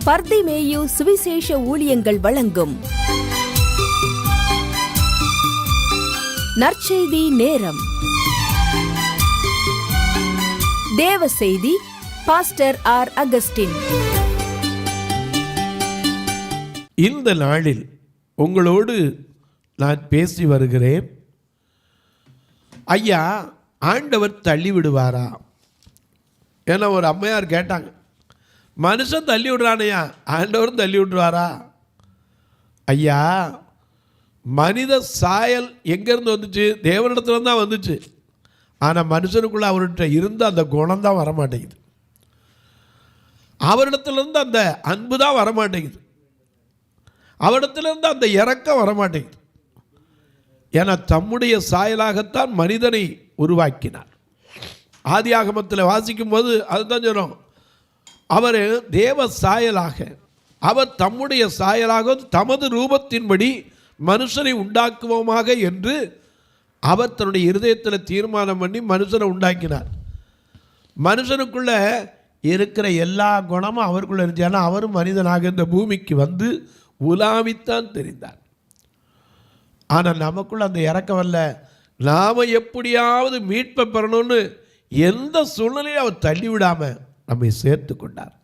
பர்திமேயு சுவிசேஷ ஊழியங்கள் வழங்கும் நற்செய்தி நேரம். தேவ செய்தி பாஸ்டர் ஆர். அகஸ்டின். இந்த நாளில் உங்களோடு நான் பேசி வருகிறேன். ஐயா, ஆண்டவர் தள்ளி விடுவாரா? ஏன்னா ஒரு அம்மையார் கேட்டாங்க, மனுஷன் தள்ளி விடுறானையா, ஆண்டவரும் தள்ளி விடுவாரா? ஐயா, மனித சாயல் எங்கேருந்து வந்துச்சு? தேவனிடத்துல தான் வந்துச்சு. ஆனால் மனுஷனுக்குள்ளே அவர்கிட்ட இருந்த அந்த குணம் தான் வரமாட்டேங்குது. அவரிடத்துலேருந்து அந்த அன்பு தான் வரமாட்டேங்குது. அவரிடத்துலேருந்து அந்த இரக்கம் வரமாட்டேங்குது. ஏன்னா தம்முடைய சாயலாகத்தான் மனிதனை உருவாக்கினார். ஆதியாகமத்தில் வாசிக்கும் போது அதுதான் சொல்கிறோம், அவர் தேவ சாயலாக, அவர் தம்முடைய சாயலாக தமது ரூபத்தின்படி மனுஷனை உண்டாக்குவோமாக என்று அவர் தன்னுடைய இருதயத்தில் தீர்மானம் பண்ணி மனுஷனை உண்டாக்கினார். மனுஷனுக்குள்ள இருக்கிற எல்லா குணமும் அவருக்குள்ள இருந்துச்சு. ஏன்னா அவரும் மனிதனாக இந்த பூமிக்கு வந்து உலாவித்தான் தெரிந்தார். ஆனால் நமக்குள்ள அந்த இறக்கம் வரல. நாம் எப்படியாவது மீட்பை பெறணும்னு எந்த சூழ்நிலையும் அவர் தள்ளிவிடாமல் நம்மை சேர்த்து கொண்டார்.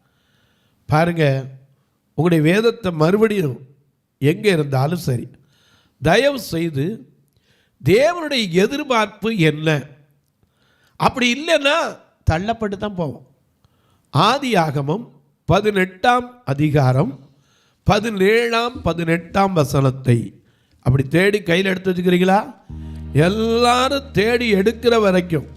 பாருங்க, உங்களுடைய வேதத்தை மறுபடியும் எங்கே இருந்தாலும் சரி, தயவு செய்து தேவனுடைய எதிர்பார்ப்பு என்ன, அப்படி இல்லைன்னா தள்ளப்பட்டு தான் போவோம். ஆதியாகமம் 18ஆம் அதிகாரம் 17ஆம் 18ஆம் வசனத்தை அப்படி தேடி கையில் எடுத்து வச்சுக்கிறீங்களா? எல்லாரும் தேடி எடுக்கிற வரைக்கும்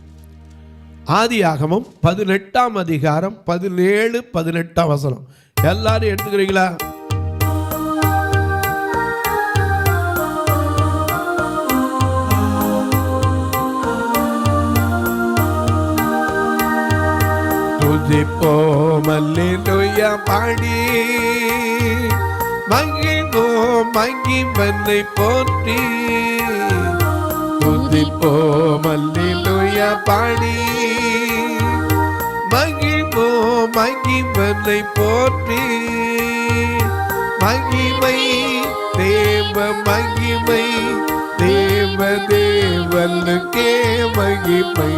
ஆதியாகமம் 18ஆம் அதிகாரம் 17, 18ஆம் வசனம் எல்லாரும் எடுத்துக்கிறீங்களா? துதிப்போம் அல்லேலூயா பாடி, மகிழ்வோம் மகிமனை போற்றி. துதிப்போம் அல்லேலூயா பாடி, மகிழ்வோம் மகிமனை போற்றி. மகிமை தேவ மகிமை, தேவ தேவனுக்கே மகிமை.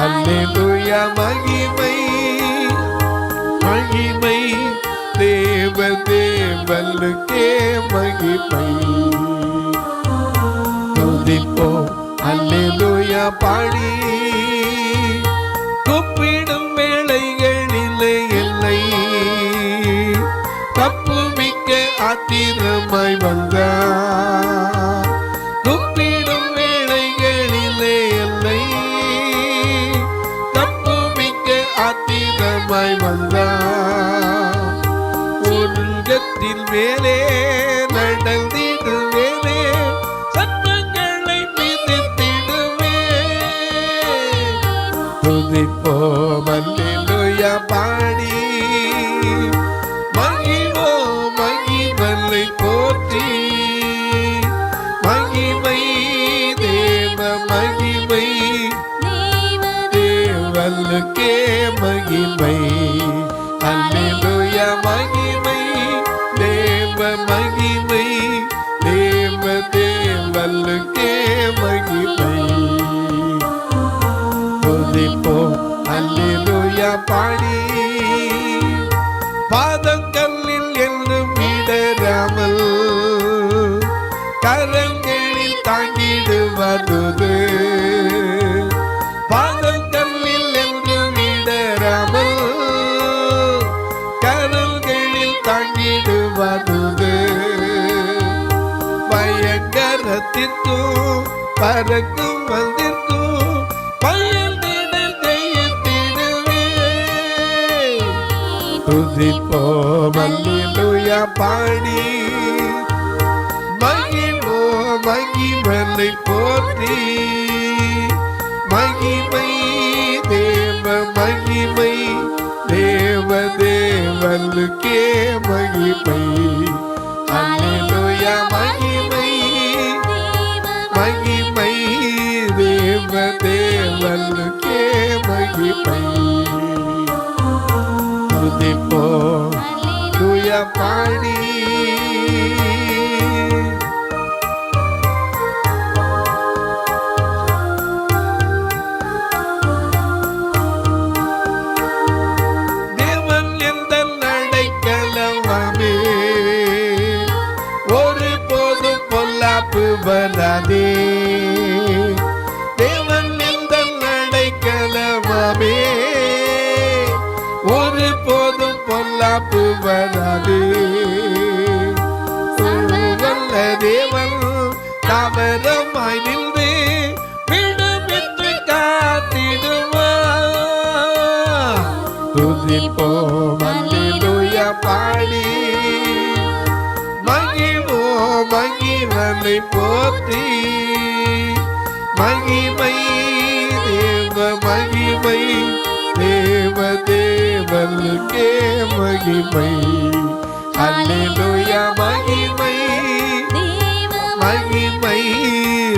அல்லேலூயா மகிமை, மகிமை தேவ தேவனுக்கே மகிமை. துதிப்போம் அல்லேலூயா பாடி, கூப்பிடும் வேளைகளிலே எல்லை தப்புவிக்க ஆத்திரமாய் வந்தார். கூப்பிடும் வேளைகளிலே எல்லை தப்புவிக்க ஆத்திரமாய் வந்தார். உலகத்தின் மேலே நடந்திடுவேனே, சர்ப்பங்களை மிதித்திடுவே. துதிப்போம் அல்லேலூயா பாடி, மகிழ்வோம் மகிமனை போற்றி. மகிமை தேவ மகிமை, தேவனுக்கே மகிமை. அல்லேலூயா மகிமை தேவ மகிமை, தேவ தேவனுக்கே மகிமை. துதிப்போம் அல்லேலூயா பாடி, பாதங்களில் என்றும் இடராமல் கரங்களில் தாங்கிடுவது. பாதங்களில் என்றும் இடராமல் கரங்களில் தாங்கிடுவது. பயங்கரத்திற்கும் பறக்கும் வந்திற்கும் பயந்திடல் ஜெயித்திடுவே. துதிப்போம் அல்லேலூயா பாடி, மகிழ்வோம் மகிமனை போற்றி. மகிமை தேவ மகிமை, தேவ தேவனுக்கே மகிமை. அல்லேலூயா மகிமை, மகிமை தேவ தேவனுக்கே மகிமை. துதிப்போம் அல்லேலூயா பாடி தேவன் எந்த அடைக்கலமே, ஒரு போதும் பொல்லாப்பு வராதே. தேவன் எந்த அடைக்கலமே, ஒரு போதும் பொல்லாப்பு வராதே. வல்ல தேவன் தாமரமாய் நின்று விடுவித்து காத்திடுவார். துதிப்போம் அல்லேலூயா பாடி மகிழ்வோம் மகிழனை போற்றி. மகிமை தேவ மகிமை, தேவ தேவனுக்கே மகிமை. அல்லேலூயா மகிமை மகிமை,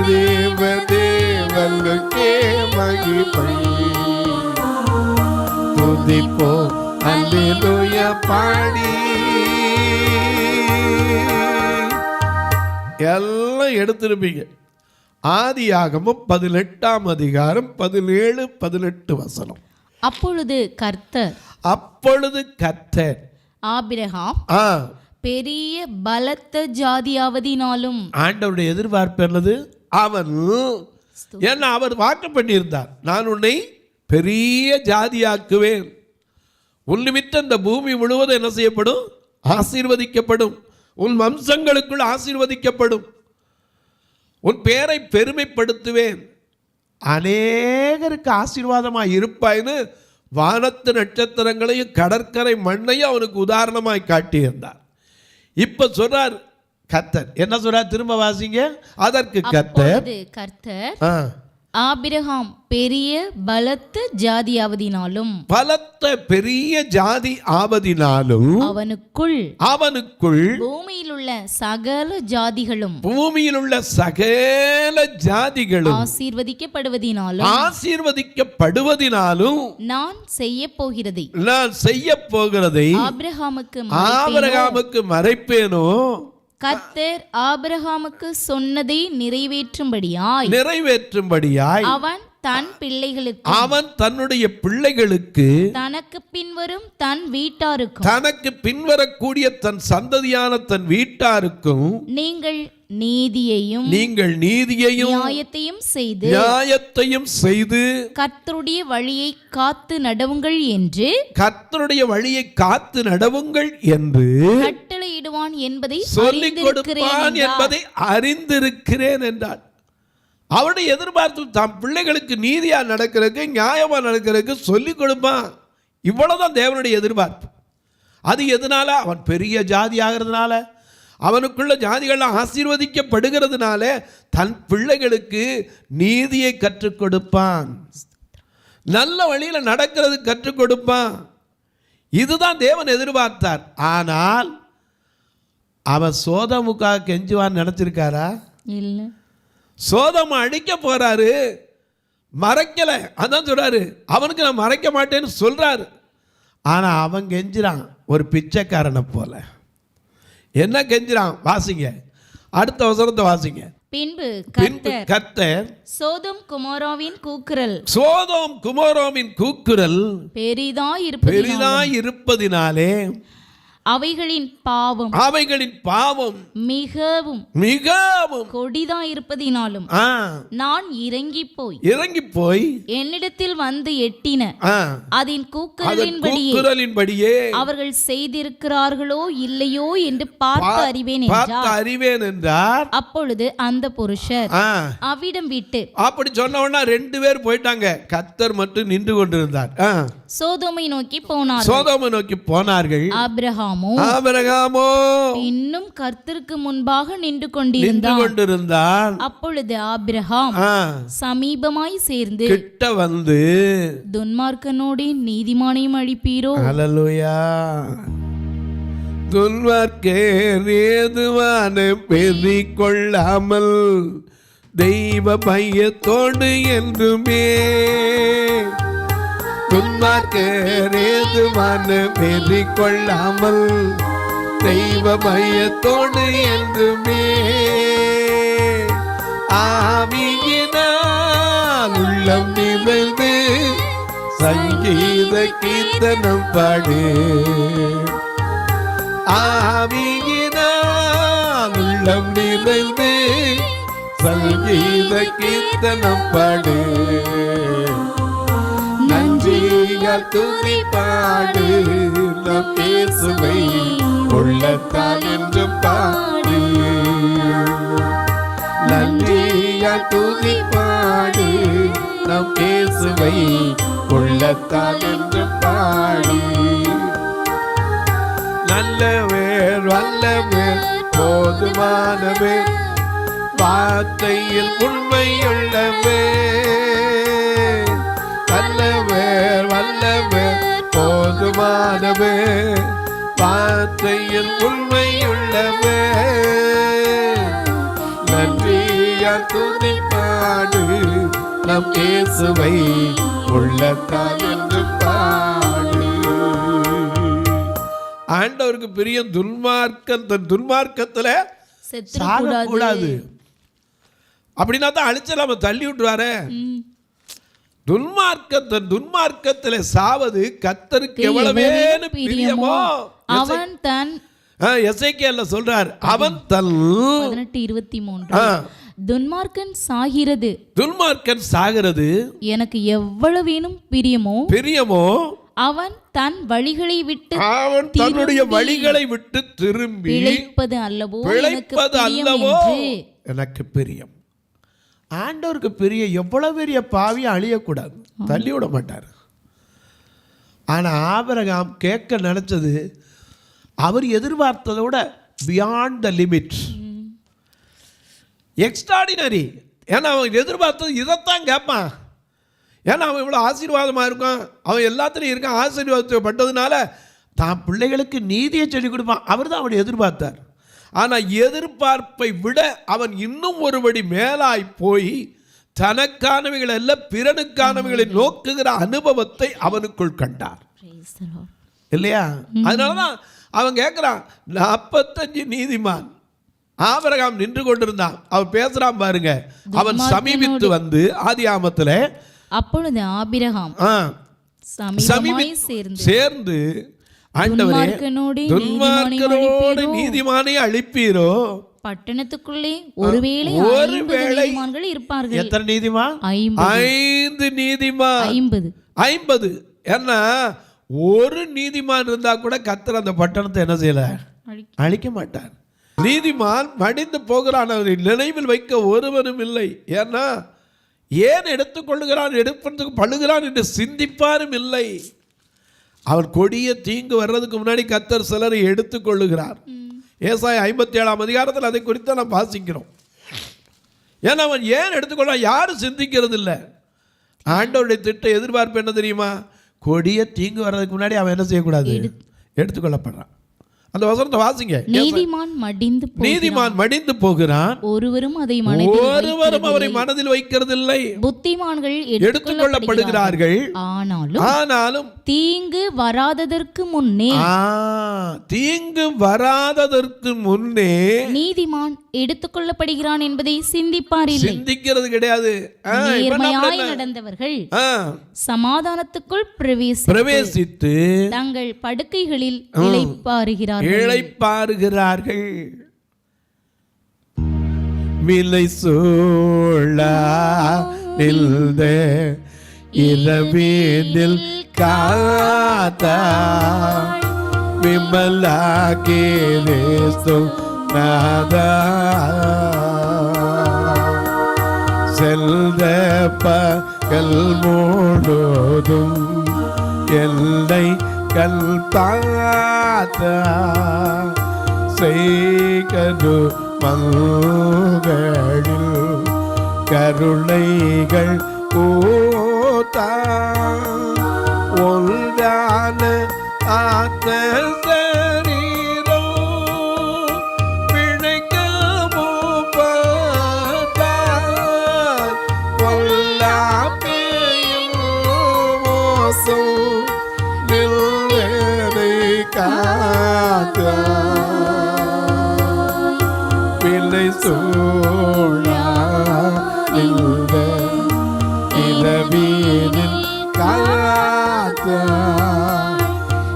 தேவ தேவனுக்கே மகிமை. துதிப்போம் அல்லேலூயா பாடி. எல்லாம் எடுத்திருப்பீங்க. ஆதியாகமம் 18ஆம் அதிகாரம் 17-18 வசனம். அப்பொழுது கர்த்தர் ஆபிரகாம் பெரிய பலத்த ஜாதியாவதினாலும். ஆண்டவருடைய எதிர்பார்ப்பு என்னது? அவன் ஏன்னா அவர் வாக்கு பண்ணியிருந்தார், நான் உன்னை பெரிய ஜாதியாக்குவேன், உன் நிமித்தம் இந்த பூமி முழுவதும் என்ன செய்யப்படும்? ஆசீர்வதிக்கப்படும், உன் வம்சங்களுக்குள் ஆசீர்வதிக்கப்படும், உன் பேரை பெருமைப்படுத்துவேன், அநேகருக்கு ஆசீர்வாதமாய் இருப்பாய்னு வானத்து நட்சத்திரங்களையும் கடற்கரை மண்ணையும் அவனுக்கு உதாரணமாய் காட்டியிருந்தார். இப்ப சொல்றார் கர்த்தர் என்ன சொல்றார்? திரும்ப வாசிங்க. அதற்கு கர்த்தர் ஆபிரகாம் பெரிய பலத்த ஜாதியாவதினாலும், பலத்த பெரிய ஜாதி ஆவதினாலும் அவனுக்குள் பூமியில் உள்ள சகல ஜாதிகளும் ஆசீர்வதிக்கப்படுவதினாலும் நான் செய்ய போகிறதை ஆபிரகாமுக்கு மறைப்பேனோ. கர்த்தர் ஆபிரகாமுக்கு சொன்னதை நிறைவேற்றும்படியாய் அவன் தன்னுடைய பிள்ளைகளுக்கு தனக்கு பின்வரும் தனக்கு பின்வரக்கூடிய தன் சந்ததியான தன் வீட்டாருக்கும் நீங்கள் நீதியையும் நியாயத்தையும் செய்து கர்த்தருடைய வழியை காத்து நடவுங்கள் என்று கட்டளையிடுவான் என்பதை சொல்லிக் கொடுப்பான் என்பதை அறிந்திருக்கிறேன் என்றார். அவருடைய எதிர்பார்ப்பு தம் பிள்ளைகளுக்கு நீதியா நடக்கிறதுக்கு, நியாயமா நடக்கிறதுக்கு சொல்லிக் கொடுப்பான். இவ்வளவுதான் தேவனுடைய எதிர்பார்ப்பு. அது எதனால? அவன் பெரிய ஜாதி ஆகிறதுனால, அவனுக்குள்ள ஜாதிகள் ஆசீர்வதிக்கப்படுகிறதுனால தன் பிள்ளைகளுக்கு நீதியை கற்றுக் கொடுப்பான், நல்ல வழியில நடக்கிறது கற்றுக் கொடுப்பான். இதுதான் தேவன் எதிர்பார்த்தார். ஆனால் அவன் சோதமுக்காக கெஞ்சுவான்னு நினைச்சிருக்காரா? இல்லை. சோதம் அடிக்க போறாரு, மறைக்கல. அதான் சொல்றாரு, அவனுக்கு நான் மறைக்க மாட்டேன்னு சொல்றாரு. ஆனா அவன் கெஞ்சுறான் ஒரு பிச்சைக்காரனை போல. என்ன கெஞ்சுறான்? வாசிங்க, அடுத்த வசனத்தை வாசிங்க. பின்பு கர்த்தர் சோதோம் குமோராவின் கூக்குரல் பெரிதாய் இருப்பதினாலே அவைகளின் பாவம் மிகவும் கொடிதாய் இருப்பதினாலும் நான் இறங்கி போய் என்னிடத்தில் வந்து எட்டின அதன் கூக்குரலின்படியே அவர்கள் செய்திருக்கிறார்களோ இல்லையோ என்று பார்த்து அறிவேன் என்றார். அப்பொழுது அந்த புருஷர் அவ்விடம் விட்டு, அப்படி சொன்ன உடனே 2 பேர் போயிட்டாங்க. கர்த்தர் மட்டும் நின்று கொண்டிருந்தார். சோதோமை நோக்கி போனார்கள். ஆபிரகாமோ இன்னும் கர்த்தருக்கு முன்பாக நின்று கொண்டிருந்தான். அப்பொழுது ஆபிரகாம் சமீபமாய் சேர்ந்து கிட்ட வந்து, துன்மார்க்கனோடு நீதிமானையும் அழிப்பீரோ? அல்லேலூயா. துன்மார்க்கர் ஏதுவான பெருகிக் கொள்ளாமல் தெய்வ பையத்தோடு என்றுமே, துன்மார்க்கர் ஏதுவான பெருகிக் கொள்ளாமல் தெய்வ மையத்தோடு என்றுமே ஆவியினால் உள்ளம் நிறைந்து சங்கீத கீர்த்தனம் பாடு ஆவியினால் உள்ளம் நிறைந்து சங்கீத கீர்த்தனம் பாடு நன்றியால் துதி பாடு நம் இயேசுவை உள்ளத்தால் என்று பாடு நன்றியால் துதி பாடு நம் இயேசுவை உள்ளத்தால் என்று பாடு நல்லவர் வல்லவர் போதுமானவே வார்த்தையில் உண்மையுள்ளவே நல்லவர் வல்லவர் போதுமானவே வார்த்தையில் உண்மையுள்ளவே நன்றியால் துதி பாடு நம் இயேசுவை உள்ளத்தால் என்று பாடு. ஆண்டவருக்கு பெரிய துன்மார்க்கன் தன் துன்மார்க்கத்துல சாகக்கூடாது அப்படின்னா தான் அழிச்சு நம்ம தள்ளி விட்டுவாரு. தன் துன்மார்க்கத்தில் சாவது கர்த்தருக்கு எவ்வளவேனு பிரியமோ அவன் தன் எசேக்கியேல் சொல்றார் அவன் தன் 18:23 துன்மார்க்கன் சாகிறது எனக்கு எவ்வளவேனும் பிரியமோ அவன் தன் வழிகளை விட்டு அவன் தன்னுடைய வழிகளை விட்டு திரும்பி பிழைப்பது அல்லவோ எனக்கு பிரியம். ஆண்டவருக்கு பெரிய எவ்வளவு பெரிய பாவியை அழியக்கூடாது, தள்ளி விட மாட்டார். ஆனால் ஆபிரகாம் கேட்க நினைச்சது அவர் எதிர்பார்த்ததை விட பியாண்ட் த லிமிட், எக்ஸ்ட்ராடினரி. ஏன்னா அவன் எதிர்பார்த்தது இதைத்தான் கேட்பான். ஏன்னா அவன் இவ்வளோ ஆசீர்வாதமாக இருக்கான், அவன் எல்லாத்துலேயும் இருக்கான், ஆசீர்வாதப்பட்டதுனால தான் பிள்ளைகளுக்கு நீதியை சொல்லிக் கொடுப்பான். அவர் தான் அவனை எதிர்பார்த்தார். ஆனால் எதிர்பார்ப்பை விட அவன் இன்னும் ஒருபடி மேலாய் போய் தனக்கானவைகள் அல்ல பிறனுக்கானவைகளை நோக்குகிற அனுபவத்தை அவனுக்குள் கண்டார் இல்லையா? அதனாலதான் அவன் கேட்கிறான் 45 நீதிமான் ஆபிரகாம் நின்று கொண்டிருந்தான். அவன் பேசுறான் பாருங்க. அவன் சமீபித்து வந்து ஆதியாமத்துல அப்பொழுது ஆபிரகாம் சேர்ந்து ஆண்டவரே துன்மார்க்கனோடு நீதிமானை அழிப்பீரோ, பட்டணத்துக்குள்ளே ஒருவேளை இருப்பார்கள். எத்தனை நீதிமான்? 5 நீதிமான். 50. ஏன்னா ஒரு நீதிமான் இருந்தா கூட கர்த்தர் அந்த பட்டணத்தை என்ன செய்யல, அழிக்க மாட்டார். நீதிமான் மடிந்து போகிறான், அவரை நினைவில் வைக்க ஒருவரும் இல்லை. ஏன்னா ஏன் எடுத்துக்கொள்ளுகிறான், எடுப்பதற்கு பழுகிறான் என்று சிந்திப்பாரும் இல்லை. அவன் கொடிய தீங்கு வர்றதுக்கு முன்னாடி கர்த்தர் சிலரை எடுத்துக்கொள்ளுகிறார். ஏசாயா 57ஆம் அதிகாரத்தில் அதை குறித்து நாம் வாசிக்கிறோம். ஏன்னா அவன் ஏன் எடுத்துக்கொள்ளான், யாரும் சிந்திக்கிறது இல்லை. ஆண்டவருடைய திட்ட எதிர்பார்ப்பு என்ன தெரியுமா? கொடிய தீங்கு வர்றதுக்கு முன்னாடி அவன் என்ன செய்யக்கூடாது, எடுத்துக்கொள்ளப்படுறான். அந்த வசனத்தை வாசிங்க. நீதிமான் மடிந்து போகிறான், ஒருவரும் அவரை மனதில் வைக்கிறதில்லை. புத்திமான்கள் எடுத்துக்கொள்ளப்படுகிறார்கள். ஆனாலும் தீங்கு வராததற்கு முன்னே நீதிமான் எடுத்துக்கொள்ளப்படுகிறான் என்பதை சிந்திக்கிறது கிடையாது. நடந்தவர்கள் சமாதானத்துக்குள் பிரவேசித்து தங்கள் படுக்கைகளில் இளைப்பாறுகிறார்கள். விலை சூழா இரவினில் காத்தா விமலா கேலேசோ நாதா செல்த பகல் முழுதும் எல்லை கல்பாத்தா செய்கது மங்களில் கருணைகள் ஓதா ஒன்றான ஆத்த சரீரம் பிழைக்கமோ பார்த்தார் பொல்லாப்பையும் மோசம் நில்லை காத்தார் சூழாதிந்த இரவினில் காத்த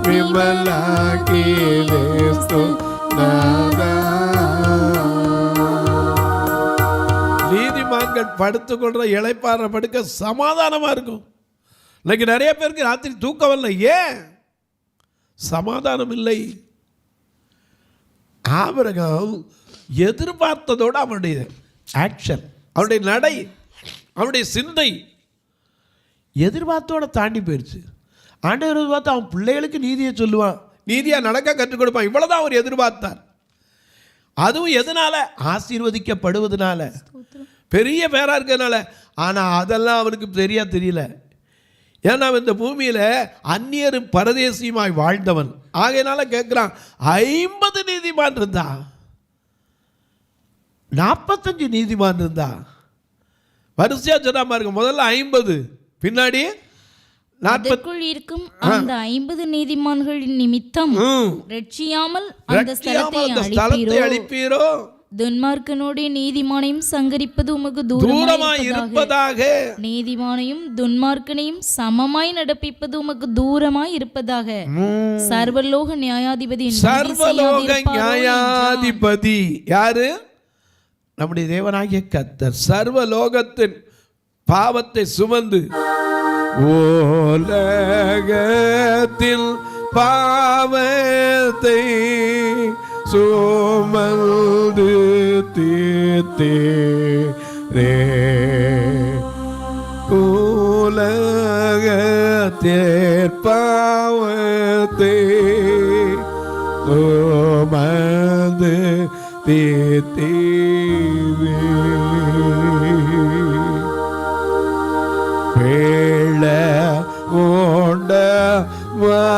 விமலாக்கிலே ஸ்தோத்திரா. நீதிமான்கள் படுத்துக்கொள்ற இளைப்பாற படுக்க சமாதானமா இருக்கும். இன்னைக்கு நிறைய பேருக்கு ராத்திரி தூக்கம் வரல. ஏன்? சமாதானம் இல்லை. ஆபிரகாம் எதிர்பார்த்ததோடு அவனுடைய ஆக்ஷன், அவனுடைய நடை, அவனுடைய சிந்தை எதிர்பார்த்தோட தாண்டி போயிடுச்சு. ஆண்டவர் எதிர்பார்த்து அவன் பிள்ளைகளுக்கு நீதியை சொல்லுவான், நீதியா நடக்க கற்றுக் கொடுப்பான். இவ்வளவுதான் அவர் எதிர்பார்த்தார். அதுவும் எதனால? ஆசீர்வதிக்கப்படுவதனால, பெரிய பேரா இருக்கிறதுனால. ஆனால் அதெல்லாம் அவனுக்கு தெரியல. ஏன்னா இந்த பூமியில் அந்நியரும் பரதேசியுமாய் வாழ்ந்தவன். ஆகையினால கேட்குறான், 50 நீதிமான் இருந்தா, 45 நீதிமான் இருந்தா, வரிசையா சொல்லாம இருக்கு. முதல்ல 50, பின்னாடி 40 இருக்கும். அந்த 50 நீதிமான்களின் நிமித்தம் ரட்சியாமல் அந்த ஸ்தலத்தை அழிப்பீரோ? துன்மார்க்கனோட நீதிமானையும் சங்கரிப்பது உமக்கு தூரமாய் இருப்பதாக. நீதிமானையும் துன்மார்க்கனையும் சமமாய் நடப்பிப்பது உமக்கு தூரமாய் இருப்பதாக. சர்வலோக நியாயாதிபதி. சர்வலோக நியாயாதிபதி யாரு? நம்முடைய தேவனாகிய கர்த்தர். சர்வலோகத்தின் பாவத்தை சுமந்து உலகத்தில் பாவத்தை சுமந்து தீர்த்தீரே. உலகத்திற் பாவத்தை சுமந்து தீர்த்தீரே. வேள ஓண்ட வாலை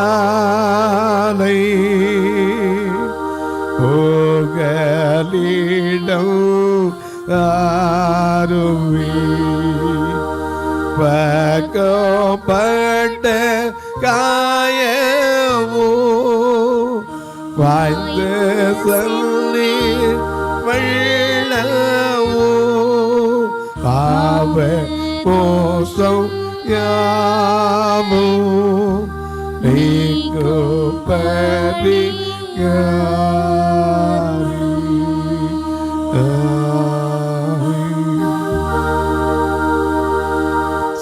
ஓகலிடம் ஆருவி பக்கப்பட்ட காயமோ வாய்ந்த சொல்லி வெள்ளவோ பாவ மோசம் யாமோ நீக்குப்பதி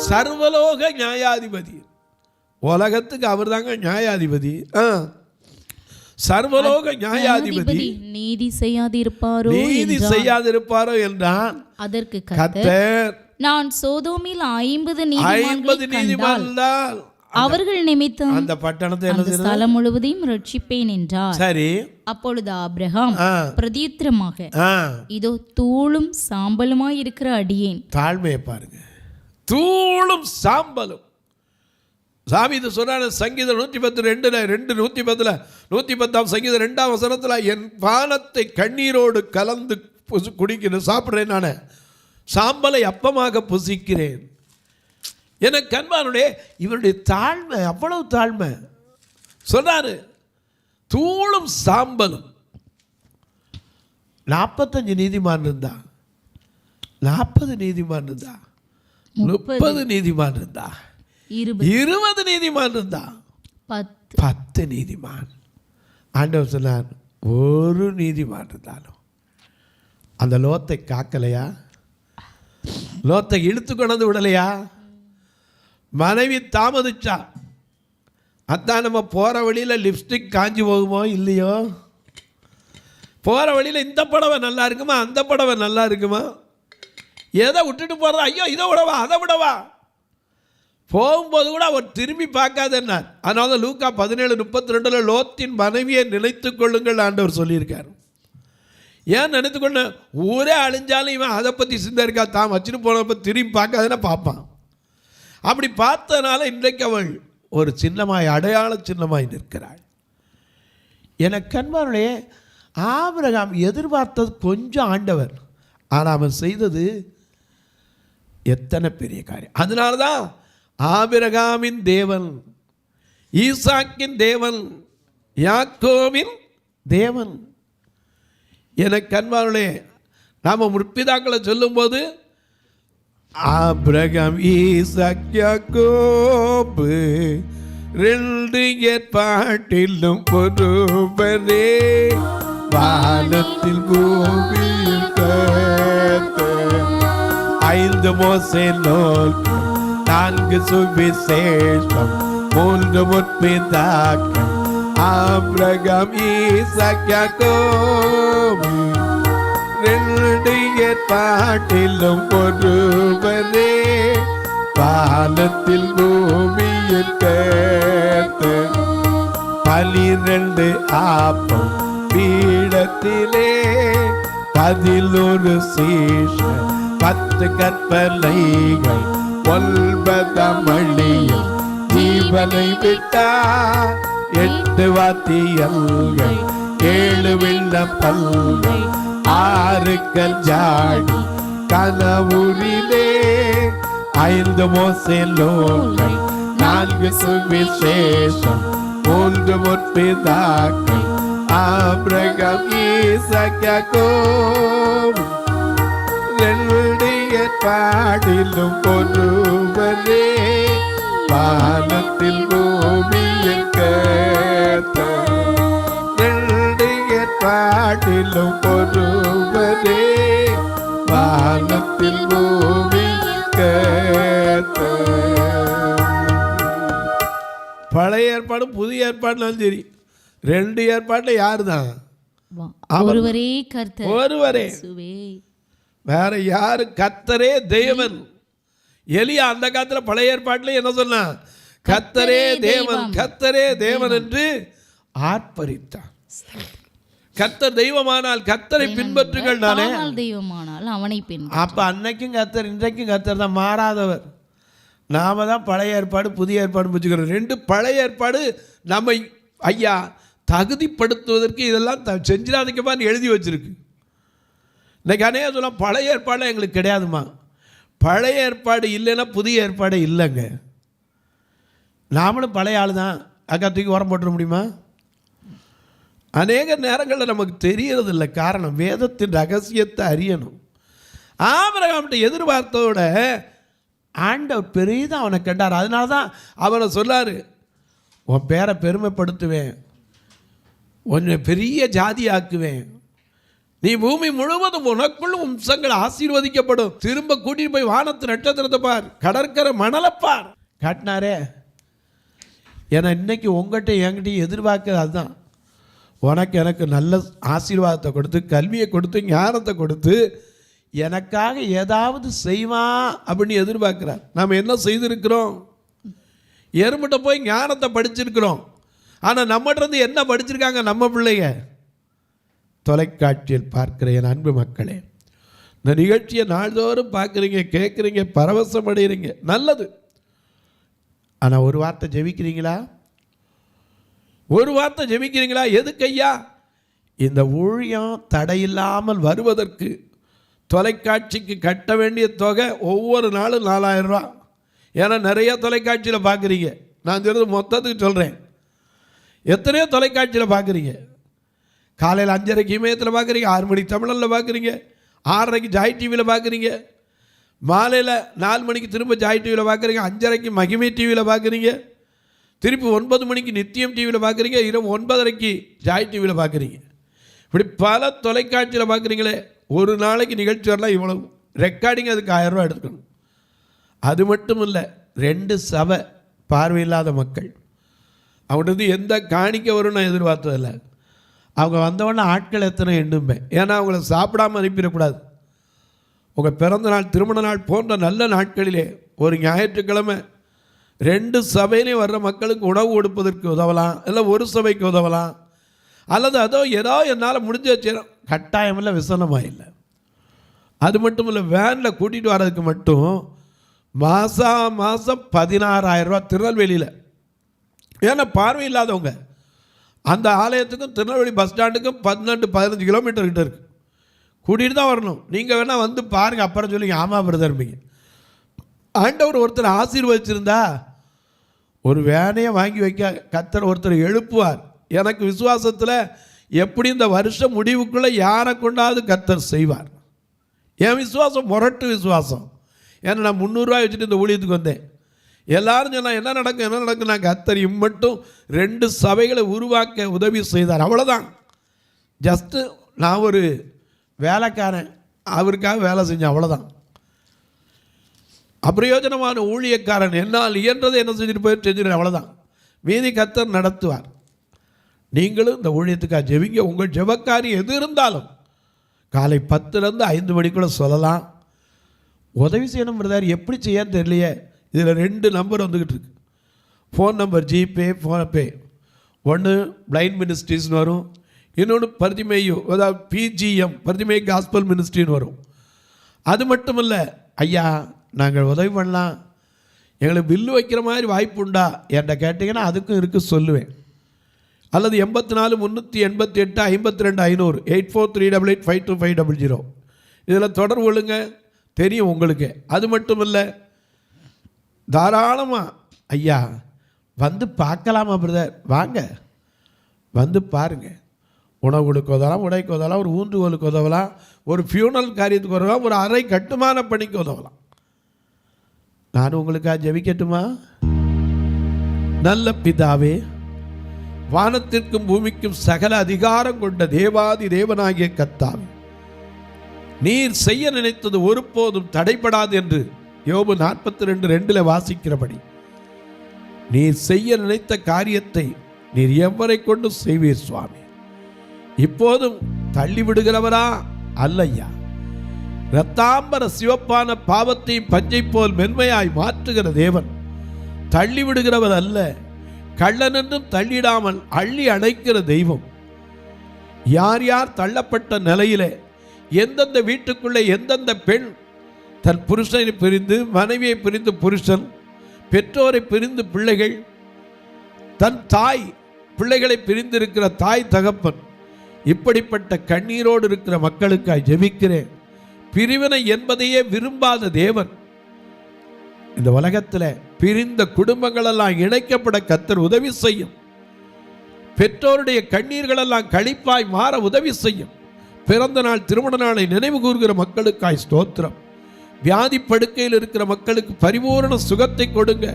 சர்வலோக நியாயாதிபதி. உலகத்துக்கு அவர் தாங்க நியாயாதிபதி. சர்வலோக நியாயாதிபதி நீதி செய்யாதிருப்பாரோ என்றான். அதற்கு கர்த்தர், நான் சோதோமில் 50 நீதிமான்கள் அவர்கள் நிமித்தம் அந்த பட்டணத்தை அந்த ஸ்தலம் முழுவதையும் ரட்சிப்பேன் என்றார். சரி. அப்பொழுது ஆபிரகாம் பிரதியுத்தரமாக, இதோ தூளும் சாம்பலுமாய் இருக்கிற அடியேன். தாழ்மையை பாருங்க, தூளும் சாம்பலும். தாவீது சொல்றாரு சங்கீதம் 110:2 110 சங்கீதம் 2ஆம் வசனத்துல, என் பானத்தை கண்ணீரோடு கலந்து குடிக்கிறேன், சாப்பிட்றேன், நான் சாம்பலை அப்பமாக புசிக்கிறேன். எனக்கு அன்பானுடைய இவருடைய தாழ்மை, அவ்வளவு தாழ்மை. சொல்றாரு தூளும் சாம்பலும். 45 நீதிமான் இருந்தா, 40 நீதிமான் இருந்தா, 30 நீதிமான் இருந்தா, 20 நீதிமான் இருந்தா, 10 நீதிமான். ஆண்டவர் சொன்னார், ஒரு நீதிமான் இருந்தாலும் அந்த லோத்தை காக்கலையா? லோத்தை இழுத்து கொண்டு விடலையா? மனைவி தாமதிச்சா. அதான் நம்ம போகிற வழியில் லிப்ஸ்டிக் காஞ்சி போகுமோ இல்லையோ? போகிற வழியில் இந்த புடவை நல்லா இருக்குமா, அந்த புடவை நல்லா இருக்குமா, எதை விட்டுட்டு போகிறா? ஐயோ இதை விடவா, அதை விடவா? போகும்போது கூட அவர் திரும்பி பார்க்காதன்னார். அதனால தான் லூக்கா 17:32 லோத்தின் மனைவியை நினைத்து கொள்ளுங்கள் ஆண்டவர் சொல்லியிருக்கார். ஏன் நினைத்துக்கொண்டு? ஊரே அழிஞ்சாலும் இவன் அதை பற்றி சிந்தை இருக்கா, தான் வச்சுட்டு போனப்போ திரும்பி பார்க்காதுன்னா பார்ப்பான். அப்படி பார்த்தனால இன்றைக்கு அவள் ஒரு சின்னமாய், அடையாள சின்னமாய் நிற்கிறாள். எனக்கு அன்பார்களே, ஆபிரகாம் எதிர்பார்த்தது கொஞ்சம் ஆண்டவர், ஆனால் அவன் செய்தது எத்தனை பெரிய காரியம். அதனால தான் ஆபிரகாமின் தேவன், ஈசாக்கின் தேவன், யாக்கோவின் தேவன். எனக்கு அன்பார்களே, நாம் முற்பிதாக்களை சொல்லும்போது ஆபிரகாம் ஈசாக் யாக்கோபு 2 ஏற்பாட்டிலும் ஒருவரே வானத்தில் பூமியில் கர்த்தர் 5 மோசே நூல் 4 சுவிசேஷம் 3 முற்பிதாக்கள் ஆபிரகாம் ஈசாக் யாக்கோபு 2 ஏற்பாட்டிலும் ஒருவரே வானத்தில் பூமியில் கர்த்தர் 12 ஆப்பம் பீடத்திலே 11 சீஷர் 10 கற்பனைகள் 9 மொழியில் ஜீவனை விட்டார் 8 வாத்தியங்கள் 7 விண்ணப்பங்கள் 6 கல்ஜாடி கனவுரிலே 5 மோசே நூல்கள் 4 சுவிசேஷம் 3 முற்பிதாக்கள் ஆபிரகாம் ஈசாக் யாக்கோபு 2 ஏற்பாட்டிலும் ஒருவரே வானத்தில் பூமியில் கர்த்தர் 2 ஏற்பாட்டிலும் ஒருவரே வானத்தில் பூமியில் கர்த்தர். பழைய ஏற்பாடும் புதிய ஏற்பாடுனாலும் சரி 2 ஏற்பாட்டில் யாரு தான்? ஒருவரே கர்த்தர், ஒருவரே, வேற யாரு? கர்த்தரே தேவன். எலியா அந்த காலத்துல பழைய ஏற்பாட்டில் என்ன சொன்னா? கர்த்தரே தேவன், கர்த்தரே தேவன் என்று ஆர்ப்பரித்தான். கர்த்தர் தெய்வமானால் கர்த்தரை பின்பற்றுங்கள் தானே. தெய்வமானால் அவனை பின்பற்று. அப்ப அன்னைக்கும் கர்த்தர், இன்றைக்கும் கர்த்தர் தான், மாறாதவர். நாம தான் பழைய ஏற்பாடு புதிய ஏற்பாடு வச்சுக்கிறோம். 2 பழைய ஏற்பாடு நம்மை ஐயா தகுதிப்படுத்துவதற்கு இதெல்லாம் செஞ்சிடாதீங்கப்பான்னு எழுதி வச்சிருக்கு. இன்னைக்கு அநேகம் சொல்ல பழைய ஏற்பாடு எங்களுக்கு கிடையாதுமா. பழைய ஏற்பாடு இல்லைன்னா புதிய ஏற்பாடு இல்லைங்க. நாமளும் பழைய ஆள் தான். அக்கா தூக்கி உரம் போட்டுற முடியுமா? அநேக நேரங்களில் நமக்கு தெரியறது இல்லை. காரணம், வேதத்தின் ரகசியத்தை அறியணும். ஆபிரகாம்கிட்ட எதிர்பார்த்தோட ஆண்டவர் பெரியதான் அவனை கண்டார். அதனால தான் அவனை சொல்லாரு, உன் பேரை பெருமைப்படுத்துவேன், உன்னை பெரிய ஜாதி ஆக்குவேன், நீ பூமி முழுவதும் உனக்குள்ள வம்சங்கள் ஆசீர்வதிக்கப்படும். திரும்ப கூட்டிட்டு போய் வானத்து நட்சத்திரத்தை பார், கடற்கரை மணலப்பார் காட்டினாரே. ஏன்னா இன்னைக்கு உங்கள்கிட்ட என்கிட்ட எதிர்பார்க்கிறது அதுதான். உனக்கு எனக்கு நல்ல ஆசீர்வாதத்தை கொடுத்து, கல்வியை கொடுத்து, ஞானத்தை கொடுத்து, எனக்காக ஏதாவது செய்வான் அப்படின்னு எதிர்பார்க்கிறார். நாம் என்ன செய்திருக்கிறோம்? எறும்பிட்ட போய் ஞானத்தை படிச்சிருக்கிறோம். ஆனால் நம்மகிட்ட என்ன படிச்சிருக்காங்க நம்ம பிள்ளைங்க? தொலைக்காட்சியில் பார்க்கிற என் அன்பு மக்களே, இந்த நிகழ்ச்சியை நாள்தோறும் பார்க்குறீங்க, கேட்குறீங்க, பரவசம் அடைகிறீங்க, நல்லது. ஆனால் ஒரு வார்த்தை ஜெபிக்கிறீங்களா? ஒரு வார்த்தை ஜெபிக்கிறீங்களா? எதுக்கு ஐயா? இந்த ஊழியம் தடையில்லாமல் வருவதற்கு தொலைக்காட்சிக்கு கட்ட வேண்டிய தொகை ஒவ்வொரு நாளும் 4000 ரூபா. ஏன்னா நிறைய தொலைக்காட்சியில் பார்க்குறீங்க. நான் சொல்கிறது மொத்தத்துக்கு சொல்கிறேன். எத்தனையோ தொலைக்காட்சியில் பார்க்குறீங்க. காலையில் 5:30 இமயத்தில் பார்க்குறீங்க, 6 மணிக்கு தமிழில் பார்க்குறீங்க, 6:30 ஜாய் டிவியில் பார்க்குறீங்க, மாலையில் 4 மணிக்கு திரும்ப ஜாய் டிவியில் பார்க்குறீங்க, 5:30 மகிமை டிவியில் பார்க்குறீங்க, திருப்பி 9 மணிக்கு நித்தியம் டிவியில் பார்க்குறீங்க, இரவு 9:30 ஜாய் டிவியில் பார்க்குறீங்க. இப்படி பல தொலைக்காட்சியில் பார்க்குறீங்களே. ஒரு நாளைக்கு நிகழ்ச்சி வரலாம், இவ்வளவு ரெக்கார்டிங், அதுக்கு 1000 ரூபா எடுத்துக்கணும். அது மட்டும் இல்லை, 2 சபை பார்வையில்லாத மக்கள், அவங்கள்ட்ட எந்த காணிக்க வரும்னு நான் எதிர்பார்த்ததில்லை. அவங்க வந்தவொடனே ஆட்கள் எத்தனை எண்ணும்பேன். ஏன்னா அவங்கள சாப்பிடாமல் அனுப்பிடக்கூடாது. உங்கள் பிறந்த நாள், திருமண நாள் போன்ற நல்ல நாட்களிலே ஒரு ஞாயிற்றுக்கிழமை 2 சபையிலையும் வர்ற மக்களுக்கு உணவு கொடுப்பதற்கு உதவலாம், இல்லை ஒரு சபைக்கு உதவலாம், அல்லது ஏதோ என்னால் முடிஞ்ச வச்சுரும். கட்டாயமில்லை, விசனமாக இல்லை. அது மட்டும் இல்லை, வேனில் கூட்டிகிட்டு வர்றதுக்கு மட்டும் மாதம் 16,000 ரூபா திருநெல்வேலியில். ஏன்னா பார்வை இல்லாதவங்க அந்த ஆலயத்துக்கும் திருநெல்வேலி பஸ் ஸ்டாண்டுக்கும் 18-15 கிலோமீட்டர் கிட்ட இருக்குது. கூட்டிகிட்டு தான் வரணும். நீங்கள் வேணால் வந்து பாருங்கள், அப்புறம் சொல்லுங்க ஆமாம் பிரதர்ம்பிங்க. ஆண்டவர் ஒருத்தர் ஆசீர்வதிச்சிருந்தா ஒரு வேனையை வாங்கி வைக்க கர்த்தர் ஒருத்தர் எழுப்புவார். எனக்கு விசுவாசத்தில் எப்படி இந்த வருஷம் முடிவுக்குள்ளே யாரை கொண்டாவது கர்த்தர் செய்வார். என் விசுவாசம் முரட்டு விசுவாசம். ஏன்னா நான் 300 ரூபாய் வச்சுட்டு இந்த ஊழியத்துக்கு வந்தேன். எல்லாரும் சொன்னால் என்ன நடக்கும் நான் கர்த்தர் மட்டும் 2 சபைகளை உருவாக்க உதவி செய்தார், அவ்வளோதான். ஜஸ்ட்டு நான் ஒரு வேலைக்காரன், அவருக்காக வேலை செஞ்சேன், அவ்வளோதான். அப்பிரயோஜனமான ஊழியக்காரன், என்னால் இயன்றதை என்ன செஞ்சுட்டு அவ்வளோதான். மீதி கர்த்தர் நடத்துவார். நீங்களும் இந்த ஊழியத்துக்காக ஜெபிங்க. உங்கள் ஜெபக்காரி எது இருந்தாலும் காலை 10லேருந்து 5 மணிக்குள்ளே சொல்லலாம். உதவி செய்யணும் பிரதர், எப்படி செய்யன்னு தெரியலையே. இதில் 2 நம்பர் வந்துக்கிட்டு இருக்கு. Phone number GPay, PhonePe. ஒன்று பிளைண்ட் மினிஸ்ட்ரிஸ்னு வரும், இன்னொன்று பர்திமேயு, அதாவது பிஜிஎம் பர்திமேயு காஸ்பல் மினிஸ்ட்ரின்னு வரும். அது மட்டும் இல்லை, ஐயா நாங்கள் உதவி பண்ணலாம், எங்களுக்கு பில்லு வைக்கிற மாதிரி வாய்ப்பு உண்டா என்கிட்ட கேட்டிங்கன்னா அதுக்கும் இருக்குது சொல்லுவேன். அல்லது 84 388 52 500 8438852500 இதில் தொடர்பு கொள்ளுங்க, தெரியும் உங்களுக்கு. அது மட்டும் இல்லை, தாராளமாக ஐயா வந்து பார்க்கலாமா பிரதர், வாங்க வந்து பாருங்கள். உணவுகளுக்கு உதவலாம், உடைக்கு உதவலாம், ஒரு ஊன்றுகோலுக்கு உதவலாம், ஒரு ஃபியூனல் காரியத்துக்கு உதவலாம், ஒரு அறை கட்டுமான பணிக்கு உதவலாம். நான் உங்களுக்காக ஜெபிக்கட்டுமா? நல்ல பிதாவே, வானத்திற்கும் பூமிக்கும் சகல அதிகாரம் கொண்ட தேவாதி தேவனாகிய கர்த்தாவே, நீர் செய்ய நினைத்தது ஒருபோதும் தடைபடாது என்று யோபு 42:2 வாசிக்கிறபடி, நீர் செய்ய நினைத்த காரியத்தை நீர் எவரை கொண்டு செய்வீர் சுவாமி. இப்போதும் தள்ளிவிடுகிறவரா அல்லையா, இரத்தாம்பர சிவப்பான பாவத்தையும் பஞ்சை போல் மென்மையாய் மாற்றுகிற தேவன். தள்ளிவிடுகிறவர் அல்ல, கள்ளனென்றும் தள்ளிடாமல் அள்ளி அணைக்கிற தெய்வம். யார் யார் தள்ளப்பட்ட நிலையிலே, எந்தெந்த வீட்டுக்குள்ளே எந்தெந்த பெண் தன் புருஷனை பிரிந்து, மனைவியை பிரிந்து புருஷன், பெற்றோரை பிரிந்து பிள்ளைகள், தன் தாய் பிள்ளைகளை பிரிந்திருக்கிற தாய் தகப்பன், இப்படிப்பட்ட கண்ணீரோடு இருக்கிற மக்களுக்காய் ஜெபிக்கிறேன். பிரிவினை என்பதையே விரும்பாத தேவன், இந்த உலகத்தில் பிரிந்த குடும்பங்களெல்லாம் இணைக்கப்பட கர்த்தர் உதவி செய்யும். பெற்றோருடைய கண்ணீர்களெல்லாம் களிப்பாய் மாற உதவி செய்யும். பிறந்த நாள் திருமண நாளை நினைவு கூறுகிற மக்களுக்காய் ஸ்தோத்திரம். வியாதி படுக்கையில் இருக்கிற மக்களுக்கு பரிபூரண சுகத்தை கொடுங்க.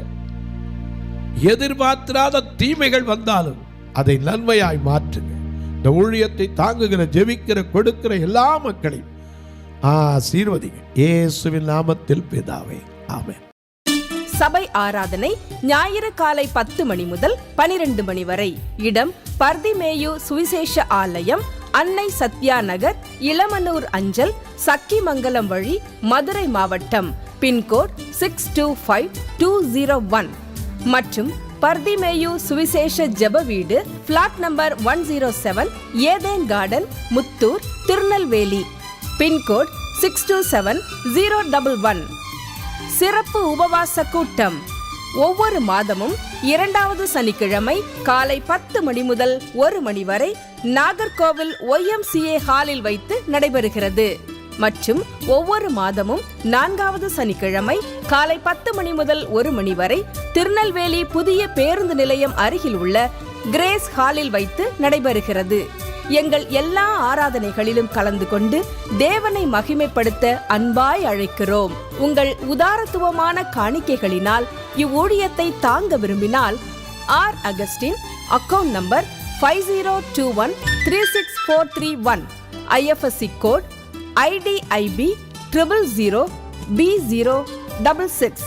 எதிர்பார்த்திராத தீமைகள் வந்தாலும் அதை நன்மையாய் மாற்றுங்க. இந்த ஊழியத்தை தாங்குகிற, ஜெபிக்கிற, கொடுக்கிற எல்லா மக்களையும் ஆசீர்வதிங்க. இயேசுவின் நாமத்தில் பிதாவே, ஆமென். சபை ஆராதனை ஞாயிறு காலை 10 மணி முதல் 12 மணி வரை. இடம் பர்திமேயு சுவிசேஷ ஆலயம், அன்னை சத்யா நகர், இளமனூர் அஞ்சல், சக்கிமங்கலம் வழி, மதுரை மாவட்டம். பின்கோட் 625201 மற்றும் பர்திமேயு சுவிசேஷ ஜெப வீடு, flat number 107, Eden Garden, Muthur, Tirunelveli. Pincode 627011. சிறப்பு உபவாச கூட்டம் ஒவ்வொரு மாதமும் 2வது சனிக்கிழமை காலை 10 மணி முதல் 1 மணி வரை நாகர்கோவில் YMCA ஹாலில் வைத்து நடைபெறுகிறது. மற்றும் ஒவ்வொரு மாதமும் 4வது சனிக்கிழமை காலை 10 மணி முதல் 1 மணி வரை திருநெல்வேலி புதிய பேருந்து நிலையம் அருகில் உள்ள கிரேஸ் ஹாலில் வைத்து நடைபெறுகிறது. எங்கள் எல்லா ஆராதனைகளிலும் கலந்து கொண்டு தேவனை மகிமைப்படுத்த அன்பாய் அழைக்கிறோம். உங்கள் உதாரத்துவமான காணிக்கைகளினால் இவ்வூழியத்தை தாங்க விரும்பினால் R Augustine, account number 5021364331, IFSC code IDIB 000B066,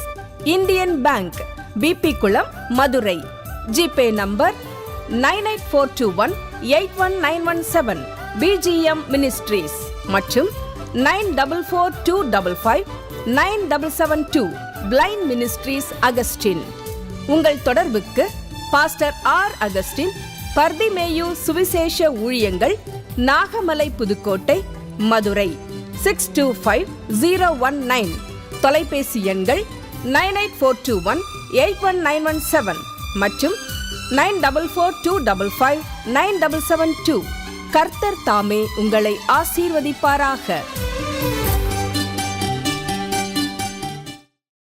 Indian Bank, BP Kulam, Madurai. GPay number 9842181917, BGM ministries மற்றும் 9442559772, பிளைண்ட் மினிஸ்ட்ரீஸ் அகஸ்டின். உங்கள் தொடர்புக்கு பாஸ்டர் ஆர் அகஸ்டின், பர்திமேயு சுவிசேஷ ஊழியங்கள், நாகமலை, புதுக்கோட்டை, மதுரை 625019. தொலைபேசி எண்கள் 9842181917 மற்றும் 9442559772. கர்த்தர் தாமே உங்களை ஆசீர்வதிப்பாராக.